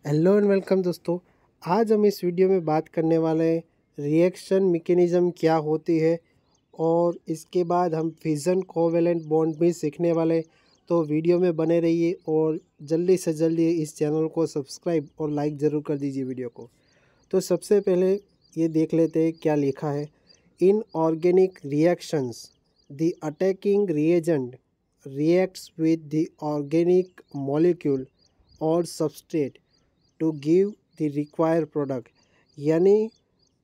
Hello and welcome दोस्तों। आज हम इस वीडियो में बात करने वाले हैं रिएक्शन मैकेनिज़्म क्या होती है और इसके बाद हम फिजन कोवेलेंट बॉन्ड भी सीखने वाले हैं। तो वीडियो में बने रहिए और जल्दी से जल्दी इस चैनल को सब्सक्राइब और लाइक ज़रूर कर दीजिए वीडियो को। तो सबसे पहले ये देख लेते हैं क्या लिखा है। In organic reactions the attacking reagent reacts with the organic molecule और substrate to give the required product. यानी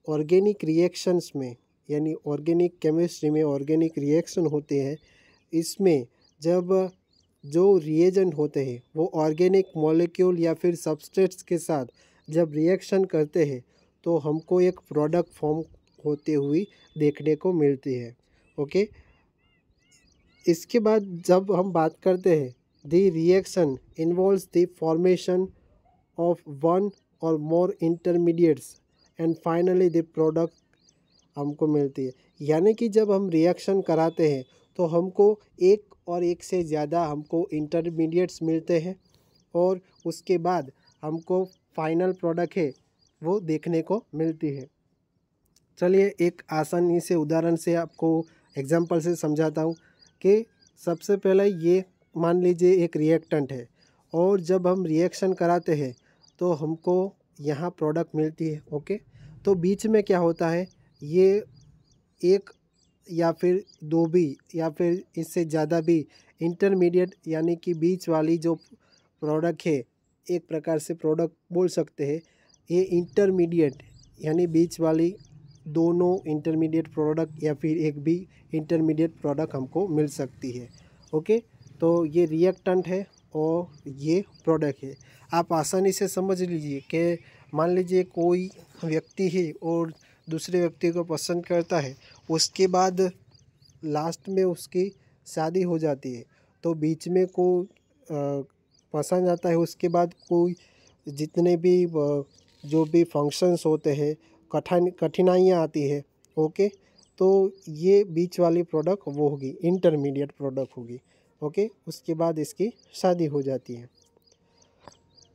ऑर्गेनिक रिएक्शंस में यानी ऑर्गेनिक केमिस्ट्री में ऑर्गेनिक रिएक्शन होते हैं। इसमें जब जो रिएजेंट होते हैं वो ऑर्गेनिक मॉलिक्यूल या फिर सबस्ट्रेट्स के साथ जब रिएक्शन करते हैं तो हमको एक प्रोडक्ट फॉर्म होते हुए देखने को मिलती है। ओके, इसके बाद जब हम बात करते हैं the reaction involves the formation of one or more intermediates and finally the product हमको मिलती है। यानी कि जब हम रिएक्शन कराते हैं तो हमको एक और एक से ज़्यादा हमको इंटरमीडिएट्स मिलते हैं और उसके बाद हमको फाइनल प्रोडक्ट है वो देखने को मिलती है। चलिए एक आसानी से उदाहरण से आपको एग्जांपल से समझाता हूँ कि सबसे पहले ये मान लीजिए एक रिएक्टेंट है और जब हम रिएक्शन कराते हैं तो हमको यहाँ प्रोडक्ट मिलती है। ओके, तो बीच में क्या होता है, ये एक या फिर दो भी या फिर इससे ज़्यादा भी इंटरमीडिएट यानी कि बीच वाली जो प्रोडक्ट है, एक प्रकार से प्रोडक्ट बोल सकते हैं। ये इंटरमीडिएट यानी बीच वाली दोनों इंटरमीडिएट प्रोडक्ट या फिर एक भी इंटरमीडिएट प्रोडक्ट हमको मिल सकती है। ओके, तो ये रिएक्टेंट है और ये प्रोडक्ट है। आप आसानी से समझ लीजिए कि मान लीजिए कोई व्यक्ति है और दूसरे व्यक्ति को पसंद करता है, उसके बाद लास्ट में उसकी शादी हो जाती है तो बीच में कोई पसंद आता है, उसके बाद कोई जितने भी जो भी फंक्शंस होते हैं कठिनाइयाँ आती है। ओके, तो ये बीच वाली प्रोडक्ट वो होगी इंटरमीडिएट प्रोडक्ट होगी। ओके, उसके बाद इसकी शादी हो जाती है।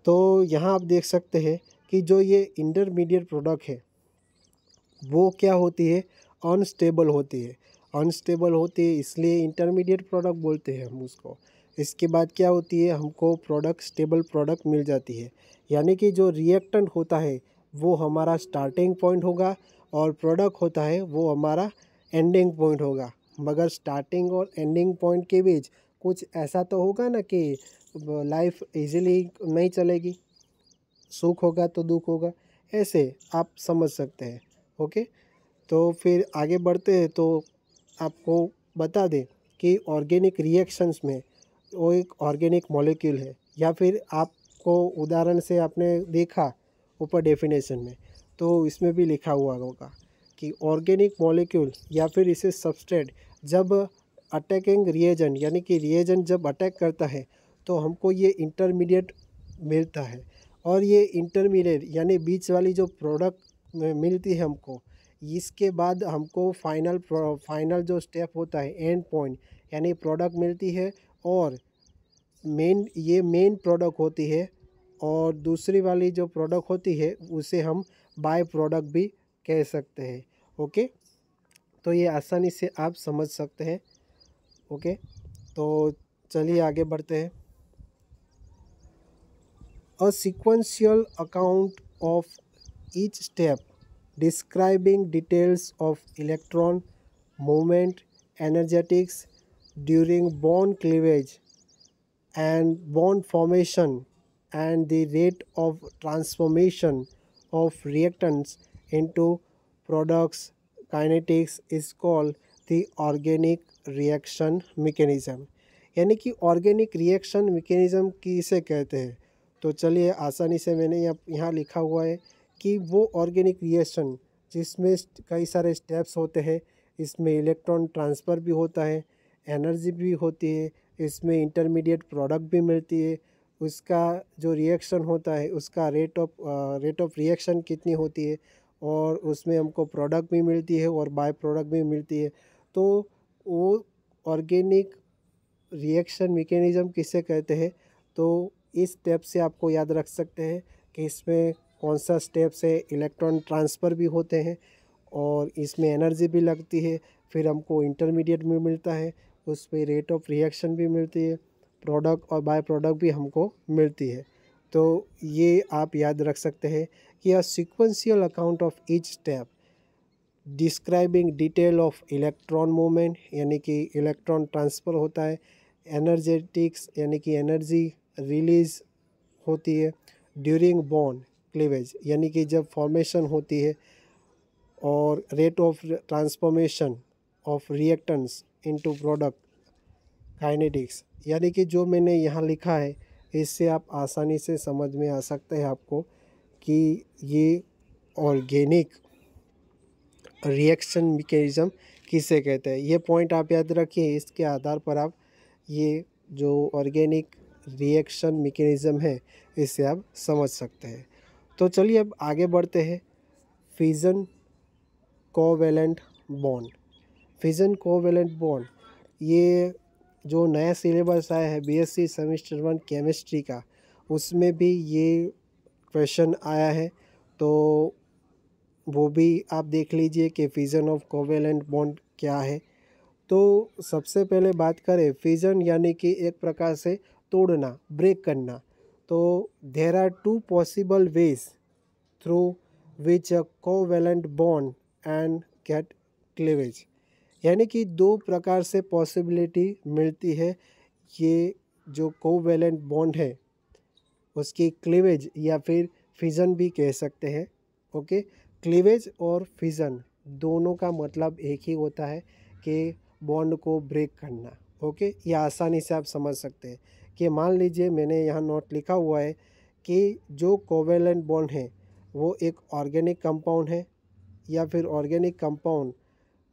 तो यहाँ आप देख सकते हैं कि जो ये इंटरमीडिएट प्रोडक्ट है वो क्या होती है, अनस्टेबल होती है। अनस्टेबल होती है इसलिए इंटरमीडिएट प्रोडक्ट बोलते हैं हम उसको। इसके बाद क्या होती है, हमको प्रोडक्ट स्टेबल प्रोडक्ट मिल जाती है। यानी कि जो रिएक्टेंट होता है वो हमारा स्टार्टिंग पॉइंट होगा और प्रोडक्ट होता है वो हमारा एंडिंग पॉइंट होगा। मगर स्टार्टिंग और एंडिंग पॉइंट के बीच कुछ ऐसा तो होगा ना कि लाइफ इजीली नहीं चलेगी, सुख होगा तो दुख होगा, ऐसे आप समझ सकते हैं। ओके, तो फिर आगे बढ़ते हैं। तो आपको बता दें कि ऑर्गेनिक रिएक्शंस में वो एक ऑर्गेनिक मॉलिक्यूल है या फिर आपको उदाहरण से आपने देखा ऊपर डेफिनेशन में तो इसमें भी लिखा हुआ होगा कि ऑर्गेनिक मॉलिक्यूल या फिर इसे सबस्ट्रेट जब अटैकिंग रिएजेंट यानी कि रिएजेंट जब अटैक करता है तो हमको ये इंटरमीडिएट मिलता है। और ये इंटरमीडिएट यानी बीच वाली जो प्रोडक्ट मिलती है हमको, इसके बाद हमको फाइनल जो स्टेप होता है एंड पॉइंट यानी प्रोडक्ट मिलती है और मेन प्रोडक्ट होती है। और दूसरी वाली जो प्रोडक्ट होती है उसे हम बाय प्रोडक्ट भी कह सकते हैं। ओके, तो ये आसानी से आप समझ सकते हैं। ओके, तो चलिए आगे बढ़ते हैं। A sequential account of each step describing details of electron movement, energetics during bond cleavage and bond formation and the rate of transformation of reactants into products kinetics is called the organic reaction mechanism। यानी कि organic reaction mechanism किसे कहते हैं। तो चलिए आसानी से मैंने यहाँ लिखा हुआ है कि वो ऑर्गेनिक रिएक्शन जिसमें कई सारे स्टेप्स होते हैं, इसमें इलेक्ट्रॉन ट्रांसफ़र भी होता है, एनर्जी भी होती है, इसमें इंटरमीडिएट प्रोडक्ट भी मिलती है, उसका जो रिएक्शन होता है उसका रेट ऑफ रिएक्शन कितनी होती है और उसमें हमको प्रोडक्ट भी मिलती है और बाय प्रोडक्ट भी मिलती है। तो वो ऑर्गेनिक रिएक्शन मैकेनिज़्म किसे कहते हैं। तो इस स्टेप से आपको याद रख सकते हैं कि इसमें कौन सा स्टेप से इलेक्ट्रॉन ट्रांसफ़र भी होते हैं और इसमें एनर्जी भी लगती है। फिर हमको इंटरमीडिएट में मिलता है, उस पे रेट ऑफ रिएक्शन भी मिलती है, प्रोडक्ट और बाय प्रोडक्ट भी हमको मिलती है। तो ये आप याद रख सकते हैं कि अ sequential account of each step describing detail of electron movement, यानी कि इलेक्ट्रॉन ट्रांसफ़र होता है, एनर्जेटिक्स यानी कि एनर्जी रिलीज़ होती है ड्यूरिंग बॉन्ड क्लीवेज, यानी कि जब फॉर्मेशन होती है, और rate of transformation of reactants into product kinetics, यानी कि जो मैंने यहाँ लिखा है इससे आप आसानी से समझ में आ सकते हैं आपको कि ये ऑर्गेनिक रिएक्शन मैकेनिज्म किसे कहते हैं। ये पॉइंट आप याद रखिए, इसके आधार पर आप ये जो ऑर्गेनिक रिएक्शन मैकेनिज्म है इससे आप समझ सकते हैं। तो चलिए अब आगे बढ़ते हैं। Fission covalent bond, fission covalent bond, ये जो नया सिलेबस आया है बीएससी सेमेस्टर 1 केमिस्ट्री का, उसमें भी ये क्वेश्चन आया है, तो वो भी आप देख लीजिए कि फिजन ऑफ कोवैलेंट बॉन्ड क्या है। तो सबसे पहले बात करें फिजन यानी कि एक प्रकार से तोड़ना, ब्रेक करना। तो there are two possible ways through which a covalent bond and get cleavage, यानी कि दो प्रकार से पॉसिबिलिटी मिलती है ये जो कोवैलेंट बॉन्ड है उसकी क्लीवेज या फिर फिजन भी कह सकते हैं। ओके, क्लीवेज और फिजन दोनों का मतलब एक ही होता है कि बॉन्ड को ब्रेक करना। ओके, ये आसानी से आप समझ सकते हैं कि मान लीजिए मैंने यहाँ नोट लिखा हुआ है कि जो कोवैलेंट बॉन्ड है वो एक ऑर्गेनिक कंपाउंड है, या फिर ऑर्गेनिक कंपाउंड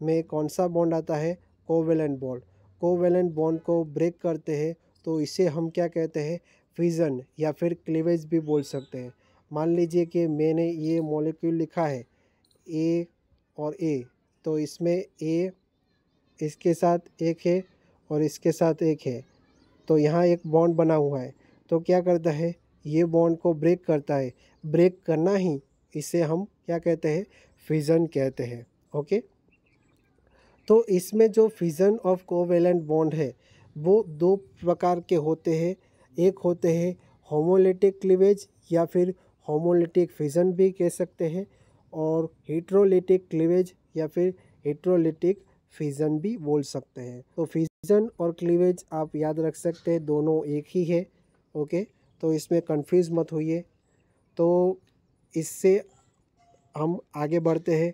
में कौन सा बॉन्ड आता है, कोवैलेंट बॉन्ड। कोवैलेंट बॉन्ड को ब्रेक करते हैं तो इसे हम क्या कहते हैं, फिजन या फिर क्लीवेज भी बोल सकते हैं। मान लीजिए कि मैंने ये मॉलिक्यूल लिखा है ए और ए, तो इसमें ए इसके साथ एक है और इसके साथ एक है, तो यहाँ एक बॉन्ड बना हुआ है। तो क्या करता है, ये बॉन्ड को ब्रेक करता है, ब्रेक करना ही इसे हम क्या कहते हैं, फिजन कहते हैं। ओके, तो इसमें जो फिजन ऑफ कोवैलेंट बॉन्ड है वो दो प्रकार के होते हैं। एक होते हैं होमोलिटिक क्लीवेज या फिर होमोलिटिक फिजन भी कह सकते हैं, और हेट्रोलिटिक क्लीवेज या फिर हेट्रोलिटिक फिजन भी बोल सकते हैं। तो फिजन और क्लीवेज आप याद रख सकते हैं, दोनों एक ही है। ओके, तो इसमें कंफ्यूज मत होइए। तो इससे हम आगे बढ़ते हैं,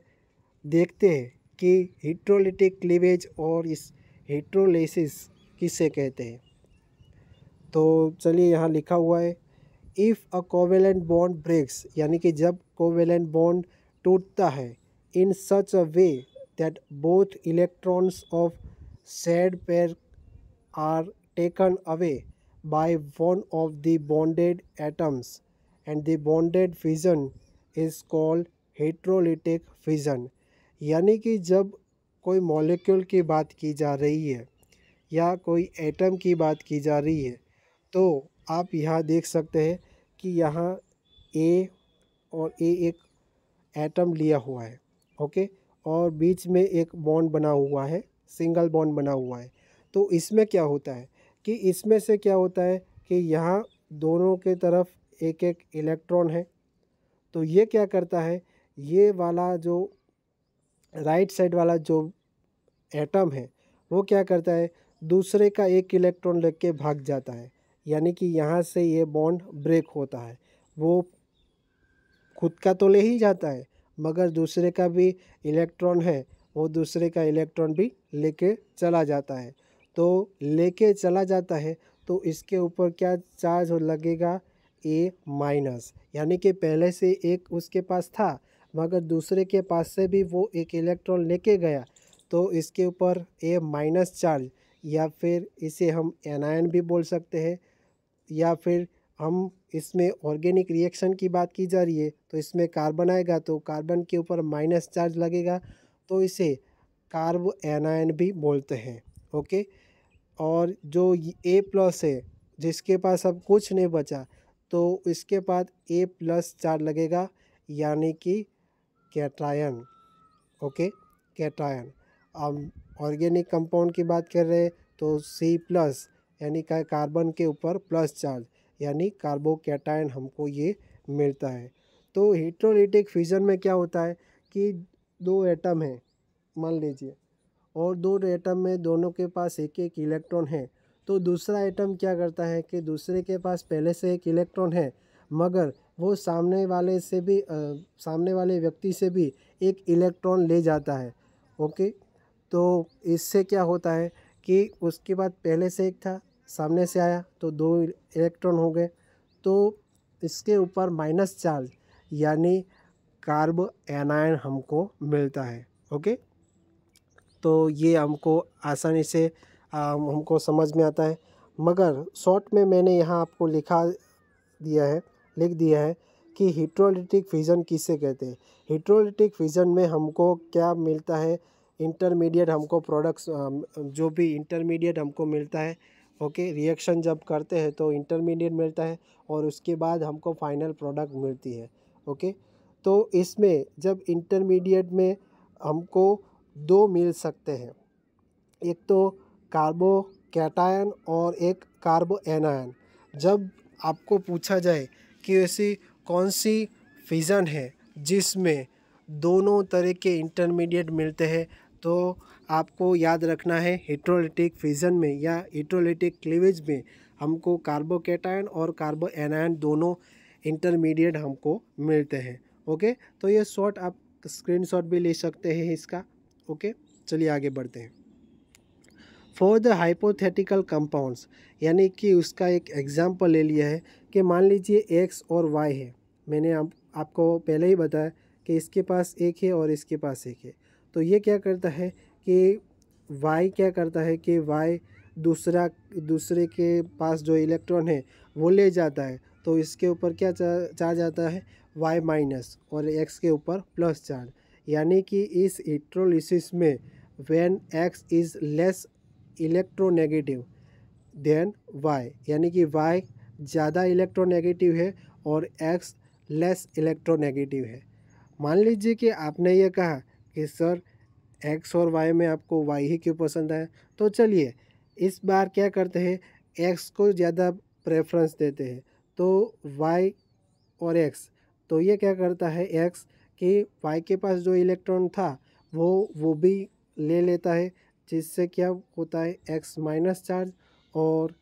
देखते हैं कि हेट्रोलिटिक क्लीवेज और इस हेट्रोलिसिस किसे कहते हैं। तो चलिए यहाँ लिखा हुआ है, if a covalent bond breaks, यानी कि जब कोवैलेंट बॉन्ड टूटता है, in such a way that both electrons of said pair are taken away by one of the bonded atoms and the bonded fission is called heterolytic fission. यानी कि जब कोई molecule की बात की जा रही है या कोई एटम की बात की जा रही है, तो आप यहाँ देख सकते हैं कि यहाँ ए और ए एक एटम लिया हुआ है। ओके, और बीच में एक बॉन्ड बना हुआ है, सिंगल बॉन्ड बना हुआ है। तो इसमें क्या होता है कि इसमें से क्या होता है कि यहाँ दोनों के तरफ एक एक इलेक्ट्रॉन है। तो ये क्या करता है, ये वाला जो राइट साइड वाला जो एटम है वो क्या करता है, दूसरे का एक इलेक्ट्रॉन लेके भाग जाता है, यानी कि यहाँ से ये बॉन्ड ब्रेक होता है। वो खुद का तो ले ही जाता है, मगर दूसरे का भी इलेक्ट्रॉन है, वो दूसरे का इलेक्ट्रॉन भी लेके चला जाता है। तो लेके चला जाता है तो इसके ऊपर क्या चार्ज लगेगा, ए माइनस, यानी कि पहले से एक उसके पास था मगर दूसरे के पास से भी वो एक इलेक्ट्रॉन लेके गया, तो इसके ऊपर ए माइनस चार्ज, या फिर इसे हम एनायन भी बोल सकते हैं। या फिर हम इसमें ऑर्गेनिक रिएक्शन की बात की जा रही है तो इसमें कार्बन आएगा तो कार्बन के ऊपर माइनस चार्ज लगेगा, तो इसे कार्ब एनायन भी बोलते हैं। ओके, और जो ए प्लस है जिसके पास अब कुछ नहीं बचा, तो इसके बाद A प्लस चार्ज लगेगा यानी कि कैटायन। Okay, cation. अब ऑर्गेनिक कंपाउंड की बात कर रहे हैं तो C प्लस यानी का कार्बन के ऊपर प्लस चार्ज यानी कार्बोकैटायन हमको ये मिलता है। तो इलेक्ट्रोलाइटिक फिजन में क्या होता है कि दो एटम है मान लीजिए, और दो एटम में दोनों के पास एक एक इलेक्ट्रॉन है, तो दूसरा एटम क्या करता है कि दूसरे के पास पहले से एक इलेक्ट्रॉन है मगर वो सामने वाले व्यक्ति से भी एक इलेक्ट्रॉन ले जाता है। ओके, तो इससे क्या होता है कि उसके बाद पहले से एक था, सामने से आया तो दो इलेक्ट्रॉन हो गए, तो इसके ऊपर माइनस चार्ज यानी कार्ब एनायन हमको मिलता है। ओके, तो ये हमको आसानी से हमको समझ में आता है। मगर शॉर्ट में मैंने यहाँ आपको लिख दिया है कि हिट्रोलिटिक फिजन किसे कहते हैं। हिट्रोलिटिक फिजन में हमको क्या मिलता है, इंटरमीडिएट हमको प्रोडक्ट्स जो भी इंटरमीडिएट हमको मिलता है। ओके, रिएक्शन जब करते हैं तो इंटरमीडिएट मिलता है और उसके बाद हमको फाइनल प्रोडक्ट मिलती है। ओके, तो इसमें जब इंटरमीडिएट में हमको दो मिल सकते हैं, एक तो कार्बोकैटायन और एक कार्बो एनायन। जब आपको पूछा जाए कि ऐसी कौन सी फिजन है जिसमें दोनों तरह के इंटरमीडिएट मिलते हैं, तो आपको याद रखना है हिट्रोलिटिक फिजन में या हिट्रोलिटिक क्लीवेज में हमको कार्बोकैटायन और कार्बो एनायन दोनों इंटरमीडिएट हमको मिलते हैं। ओके, तो ये शॉर्ट आप स्क्रीनशॉट भी ले सकते हैं इसका। ओके, चलिए आगे बढ़ते हैं। फॉर द हाइपोथेटिकल कंपाउंड्स यानी कि उसका एक एग्जाम्पल ले लिया है कि मान लीजिए एक्स और वाई है। मैंने आपको पहले ही बताया कि इसके पास एक है और इसके पास एक है। तो ये क्या करता है कि वाई क्या करता है कि वाई दूसरे के पास जो इलेक्ट्रॉन है वो ले जाता है, तो इसके ऊपर क्या चार्ज आता है, वाई माइनस, और एक्स के ऊपर प्लस चार्ज। यानी कि इस इलेक्ट्रोलिसिस में when X is less electronegative than Y, यानी कि वाई ज़्यादा इलेक्ट्रोनेगेटिव है और एक्स लेस इलेक्ट्रोनेगेटिव है। मान लीजिए कि आपने ये कहा कि सर एक्स और वाई में आपको वाई ही क्यों पसंद आया, तो चलिए इस बार क्या करते हैं, एक्स को ज़्यादा प्रेफरेंस देते हैं। तो वाई और एक्स, तो ये क्या करता है एक्स कि वाई के पास जो इलेक्ट्रॉन था वो भी ले लेता है, जिससे क्या होता है एक्स माइनस चार्ज, और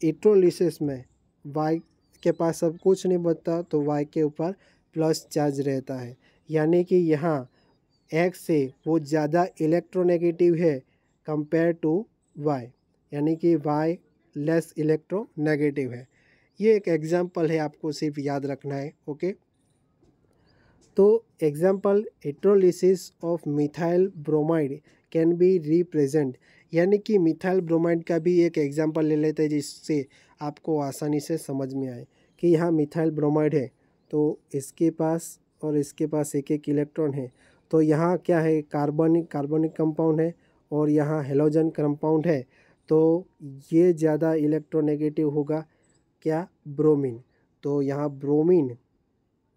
इलेक्ट्रोलिसिस में वाई के पास सब कुछ नहीं बचता तो वाई के ऊपर प्लस चार्ज रहता है। यानी कि यहाँ एक्स से वो ज़्यादा इलेक्ट्रोनेगेटिव है कंपेयर टू वाई, यानी कि वाई लेस इलेक्ट्रोनेगेटिव है। ये एक एग्जांपल है, आपको सिर्फ याद रखना है। ओके, तो example electrolysis of methyl bromide can be represent, यानी कि मिथाइल ब्रोमाइड का भी एक एग्जांपल ले लेते हैं जिससे आपको आसानी से समझ में आए कि यहाँ मिथाइल ब्रोमाइड है तो इसके पास और इसके पास एक एक इलेक्ट्रॉन है। तो यहाँ क्या है, कार्बनिक कंपाउंड है और यहाँ हेलोजन कंपाउंड है, तो ये ज़्यादा इलेक्ट्रोनेगेटिव होगा क्या, ब्रोमीन। तो यहाँ ब्रोमीन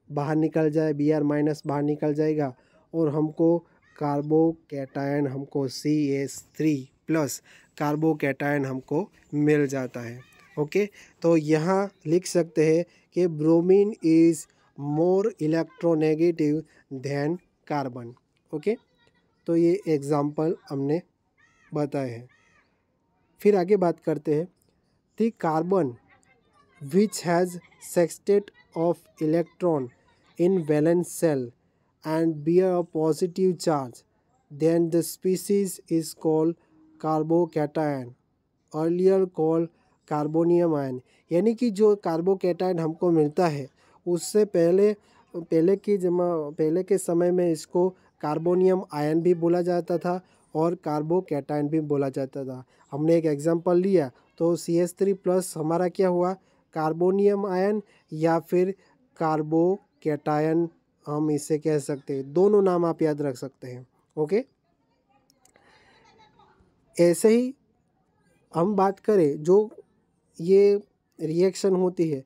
बाहर निकल जाए, Br माइनस बाहर निकल जाएगा और हमको कार्बोकैटायन हमको CH3 प्लस कार्बोकैटायन हमको मिल जाता है। ओके, तो यहाँ लिख सकते हैं कि bromine is more electronegative than carbon. Okay, तो ये एग्जाम्पल हमने बताए हैं। फिर आगे बात करते हैं, the carbon which has sextet of electron in valence shell and bear a positive charge, then the species is called carbocation, earlier called carbonium ion. यानी कि जो कार्बोकैटायन हमको मिलता है उससे पहले के समय में इसको कार्बोनियम आयन भी बोला जाता था और कार्बोकैटायन भी बोला जाता था। हमने एक एग्जांपल लिया तो CH3 प्लस हमारा क्या हुआ, कार्बोनियम आयन या फिर कार्बोकैटायन हम इसे कह सकते हैं। दोनों नाम आप याद रख सकते हैं। ओके, ऐसे ही हम बात करें जो ये रिएक्शन होती है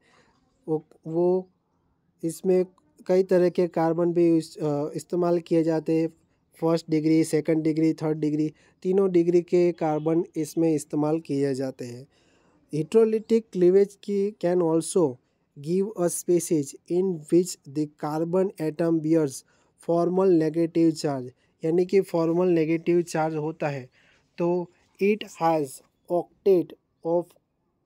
वो इसमें कई तरह के कार्बन भी इस्तेमाल किए जाते हैं। First degree, second degree, third degree, तीनों डिग्री के कार्बन इसमें इस्तेमाल किए जाते हैं। Heterolytic cleavage can also give a species in which the carbon atom bears formal negative charge, यानी कि formal negative charge होता है तो it has octet of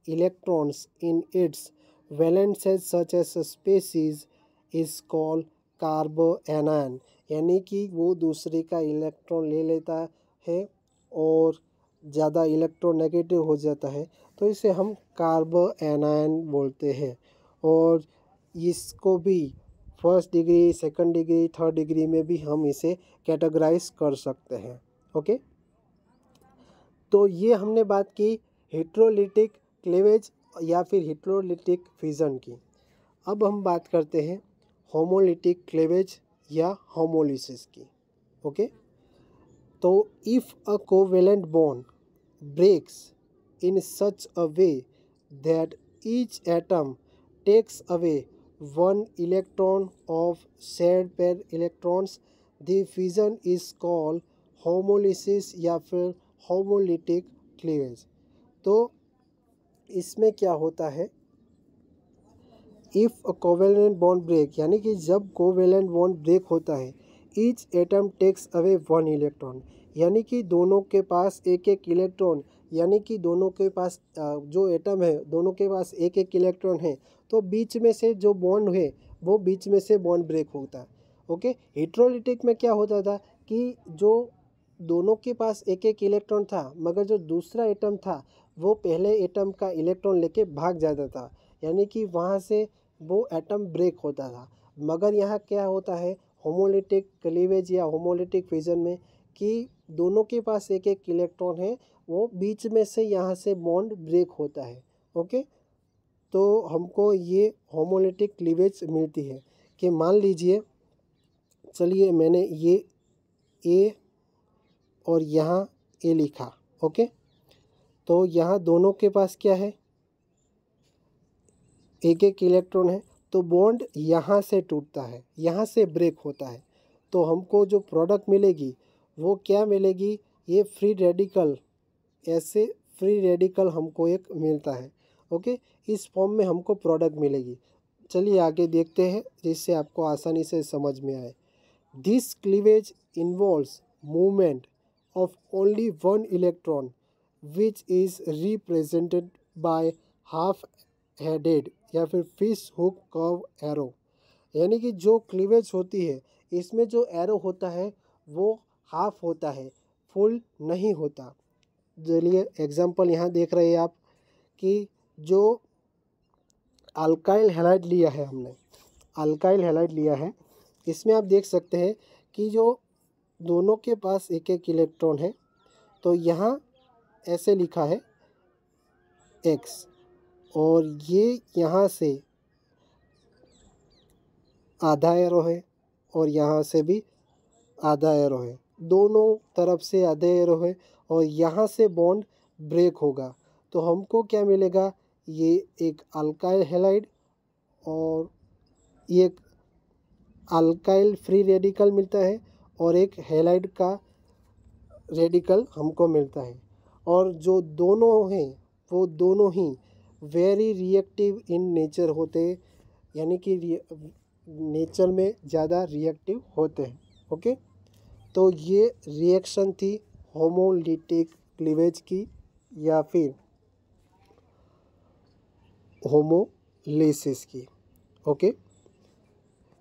electrons in its valences such as a species is called कार्बोएनायन, यानी कि वो दूसरे का इलेक्ट्रॉन ले लेता है और ज़्यादा इलेक्ट्रोनेगेटिव हो जाता है तो इसे हम कार्बोएनायन बोलते हैं। और इसको भी first degree, second degree, third degree में भी हम इसे कैटेगराइज कर सकते हैं। ओके, तो ये हमने बात की हेट्रोलिटिक क्लीवेज या फिर हेट्रोलिटिक फिजन की। अब हम बात करते हैं होमोलिटिक क्लीवेज या होमोलिसिस की। ओके, तो if a covalent bond breaks in such a way that each atom takes away one electron of shared pair electrons, the fusion is called homolysis या फिर homolytic cleavage। तो इसमें क्या होता है, if a covalent bond break, यानी कि जब कोवेलेंट बॉन्ड ब्रेक होता है, each atom takes away one electron, यानी कि दोनों के पास एक एक इलेक्ट्रॉन, यानी कि दोनों के पास जो एटम है दोनों के पास एक एक इलेक्ट्रॉन है तो बीच में से जो बॉन्ड है वो बीच में से बॉन्ड ब्रेक होता है। ओके, हेट्रोलिटिक में क्या होता था कि जो दोनों के पास एक एक इलेक्ट्रॉन था मगर जो दूसरा एटम था वो पहले एटम का इलेक्ट्रॉन लेके भाग जाता था, यानी कि वहाँ से वो एटम ब्रेक होता था। मगर यहाँ क्या होता है होमोलिटिक क्लीवेज या होमोलिटिक फिजन में कि दोनों के पास एक एक इलेक्ट्रॉन है, वो बीच में से यहाँ से बॉन्ड ब्रेक होता है। ओके, तो हमको ये होमोलिटिक क्लीवेज मिलती है कि मान लीजिए, चलिए मैंने ये ए और यहाँ ए लिखा। ओके, तो यहाँ दोनों के पास क्या है, एक एक इलेक्ट्रॉन है, तो बॉन्ड यहाँ से टूटता है, यहाँ से ब्रेक होता है, तो हमको जो प्रोडक्ट मिलेगी वो क्या मिलेगी, ये फ्री रेडिकल, ऐसे फ्री रेडिकल हमको एक मिलता है। ओके, इस फॉर्म में हमको प्रोडक्ट मिलेगी। चलिए आगे देखते हैं जिससे आपको आसानी से समझ में आए। This cleavage involves movement of only one electron which is represented by half headed या फिर फिश हुक कर्व एरो, यानी कि जो क्लीवेज होती है इसमें जो एरो होता है वो हाफ होता है, फुल नहीं होता। चलिए एग्जांपल यहाँ देख रहे हैं आप कि जो अल्काइल हैलाइड लिया है हमने, अल्काइल हैलाइड लिया है, इसमें आप देख सकते हैं कि जो दोनों के पास एक एक इलेक्ट्रॉन है तो यहाँ ऐसे लिखा है एक्स और ये यहाँ से आधा एरो है और यहाँ से भी आधा एरो है, दोनों तरफ से आधे एरो है और यहाँ से बॉन्ड ब्रेक होगा तो हमको क्या मिलेगा, ये एक अल्काइल हैलाइड और ये एक अल्काइल फ्री रेडिकल मिलता है और एक हैलाइड का रेडिकल हमको मिलता है। और जो दोनों हैं वो दोनों ही वेरी रिएक्टिव इन नेचर होते हैं, यानी कि नेचर में ज़्यादा रिएक्टिव होते हैं। ओके, तो ये रिएक्शन थी होमोलिटिक क्लीवेज की या फिर होमोलिसिस की। ओके,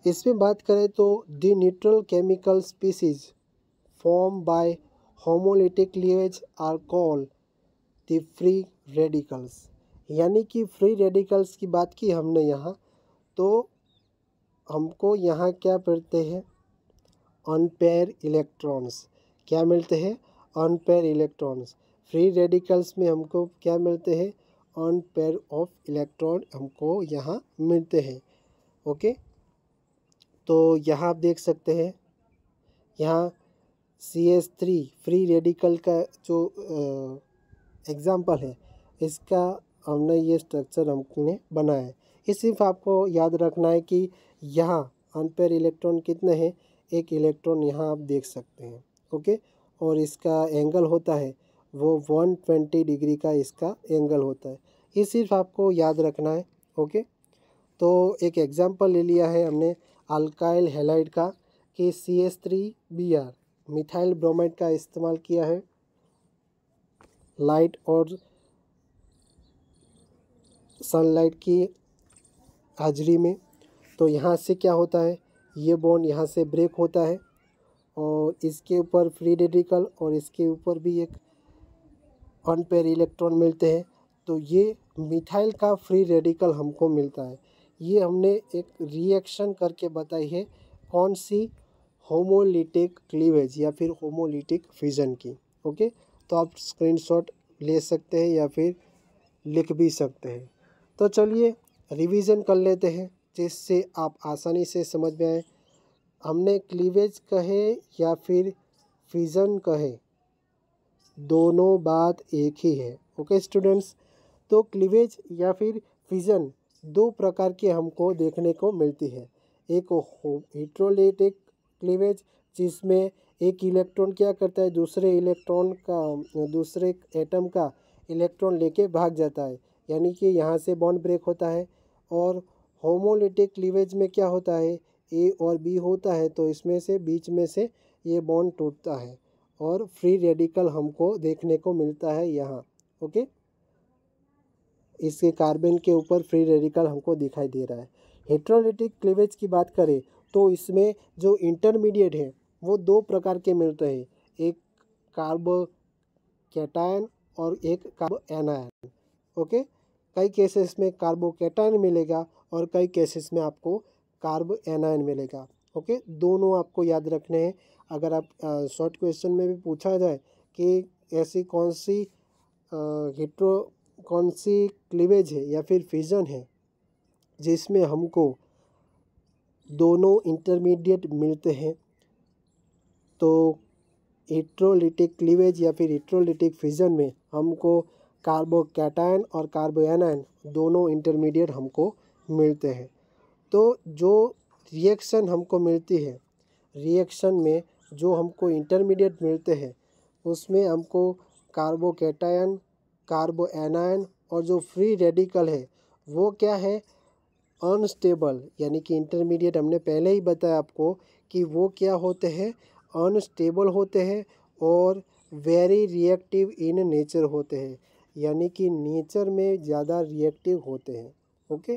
इसमें बात करें तो the neutral chemical species form by homolytic cleavage are called the free radicals, यानी कि फ्री रेडिकल्स की बात की हमने यहाँ, तो हमको यहाँ क्या मिलते हैं, अनपेयर इलेक्ट्रॉन्स। क्या मिलते हैं, अनपेयर इलेक्ट्रॉन्स। फ्री रेडिकल्स में हमको क्या मिलते हैं, अनपेयर ऑफ इलेक्ट्रॉन हमको यहाँ मिलते हैं। ओके, तो यहाँ आप देख सकते हैं, यहाँ CH3 फ्री रेडिकल का जो एग्ज़ाम्पल है, इसका हमने ये स्ट्रक्चर हमने बनाया है। ये सिर्फ आपको याद रखना है कि यहाँ अनपेयर इलेक्ट्रॉन कितने हैं, एक इलेक्ट्रॉन यहाँ आप देख सकते हैं। ओके, और इसका एंगल होता है वो 120 डिग्री का इसका एंगल होता है। ये सिर्फ आपको याद रखना है। ओके, तो एक एग्जांपल ले लिया है हमने अल्काइल हैलाइड का कि CH3Br मिथाइल ब्रोमाइड का इस्तेमाल किया है लाइट और सनलाइट की हाजिरी में। तो यहाँ से क्या होता है, ये बॉन्ड यहाँ से ब्रेक होता है और इसके ऊपर फ्री रेडिकल और इसके ऊपर भी एक अनपेयर इलेक्ट्रॉन मिलते हैं। तो ये मिथाइल का फ्री रेडिकल हमको मिलता है। ये हमने एक रिएक्शन करके बताई है, कौन सी, होमोलिटिक क्लीवेज या फिर होमोलिटिक फिजन की। ओके, तो आप स्क्रीनशॉट ले सकते हैं या फिर लिख भी सकते हैं। तो चलिए रिवीजन कर लेते हैं जिससे आप आसानी से समझ में आए। हमने क्लीवेज कहे या फिर फिजन कहे, दोनों बात एक ही है। ओके स्टूडेंट्स, तो क्लीवेज या फिर फिजन दो प्रकार की हमको देखने को मिलती है। एक हेटेरोलिटिक क्लीवेज जिसमें एक इलेक्ट्रॉन क्या करता है, दूसरे एटम का इलेक्ट्रॉन लेके भाग जाता है, यानी कि यहाँ से बॉन्ड ब्रेक होता है। और होमोलिटिक क्लीवेज में क्या होता है, ए और बी होता है, तो इसमें से बीच में से ये बॉन्ड टूटता है और फ्री रेडिकल हमको देखने को मिलता है यहाँ। ओके, इसके कार्बन के ऊपर फ्री रेडिकल हमको दिखाई दे रहा है। हेटेरोलिटिक क्लीवेज की बात करें तो इसमें जो इंटरमीडिएट है वो दो प्रकार के मिलते हैं, एक कार्बो कैटायन और एक कार्बो एनायन। ओके, कई केसेस में कार्बो कैटायन मिलेगा और कई केसेस में आपको कार्बो एनायन मिलेगा। ओके, दोनों आपको याद रखने हैं। अगर आप शॉर्ट क्वेश्चन में भी पूछा जाए कि ऐसी कौन सी क्लीवेज है या फिर फिजन है जिसमें हमको दोनों इंटरमीडिएट मिलते हैं, तो हेटेरोलिटिक क्लीवेज या फिर हेटेरोलिटिक फिजन में हमको कार्बो कैटायन और कार्बो एनायन दोनों इंटरमीडिएट हमको मिलते हैं। तो जो रिएक्शन हमको मिलती है, रिएक्शन में जो हमको इंटरमीडिएट मिलते हैं उसमें हमको कार्बो कैटायन, कार्बो एनायन और जो फ्री रेडिकल है वो क्या है, अनस्टेबल, यानी कि इंटरमीडिएट हमने पहले ही बताया आपको कि वो क्या होते हैं, अनस्टेबल होते हैं और वेरी रिएक्टिव इन नेचर होते हैं, यानी कि नेचर में ज़्यादा रिएक्टिव होते हैं। ओके,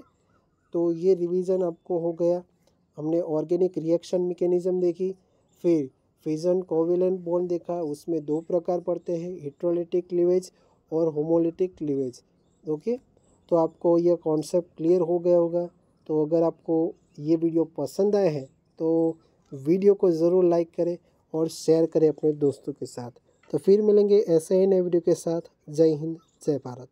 तो ये रिवीजन आपको हो गया। हमने ऑर्गेनिक रिएक्शन मैकेनिज्म देखी, फिर फिजन कोवेलेंट बॉन्ड देखा, उसमें दो प्रकार पड़ते हैं, हेटेरोलिटिक क्लीवेज और होमोलिटिक क्लीवेज। ओके, तो आपको यह कॉन्सेप्ट क्लियर हो गया होगा। तो अगर आपको ये वीडियो पसंद आए हैं तो वीडियो को ज़रूर लाइक करें और शेयर करें अपने दोस्तों के साथ। तो फिर मिलेंगे ऐसे ही नए वीडियो के साथ। जय हिंद, जय भारत।